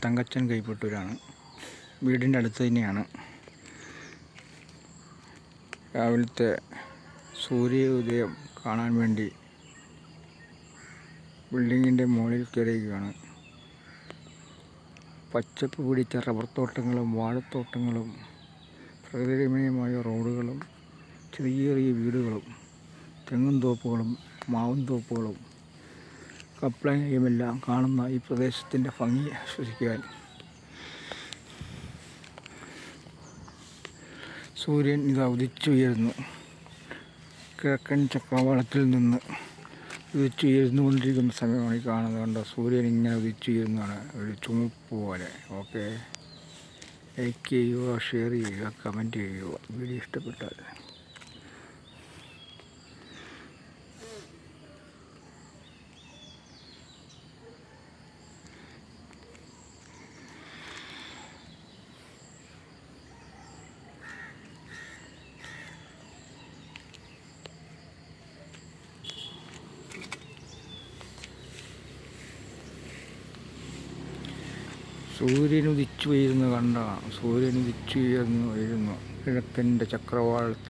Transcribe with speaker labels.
Speaker 1: തങ്കച്ചൻ കൈപ്പട്ടൂരാണ്. വീടിൻ്റെ അടുത്ത് തന്നെയാണ്. രാവിലത്തെ സൂര്യോദയം കാണാൻ വേണ്ടി ബിൽഡിങ്ങിൻ്റെ മുകളിൽ കയറിയിരിക്കുകയാണ്. പച്ചപ്പ് പിടിച്ച റബ്ബർ തോട്ടങ്ങളും വാഴത്തോട്ടങ്ങളും പ്രകൃതിരമണീയമായ റോഡുകളും ചെറിയ ചെറിയ വീടുകളും തെങ്ങും തോപ്പുകളും മാവും തോപ്പുകളും കപ്ലങ്ങയുമെല്ലാം കാണുന്ന ഈ പ്രദേശത്തിൻ്റെ ഭംഗി ആസ്വദിക്കാൻ സൂര്യൻ ഇത് ഉദിച്ചുയരുന്നു. കിഴക്കൻ ചക്രവാളത്തിൽ നിന്ന് ഉദിച്ചുയർന്നുകൊണ്ടിരിക്കുന്ന സമയമാണ് ഈ കാണുന്നത്. കണ്ടോ, സൂര്യൻ ഇങ്ങനെ ഉദിച്ചുയരുന്നതാണ്, ഒരു ചുമപ്പ് പോലെ. ഓക്കെ, ലൈക്ക് ചെയ്യുക, ഷെയർ ചെയ്യുക, കമൻറ്റ് ചെയ്യുക. വീഡിയോ ഇഷ്ടപ്പെട്ടാൽ സൂര്യനുദിച്ചു ഉയരുന്നു. കണ്ട, സൂര്യനുദിച്ചു ഉയർന്നു കിഴക്കൻ്റെ ചക്രവാളത്തിൽ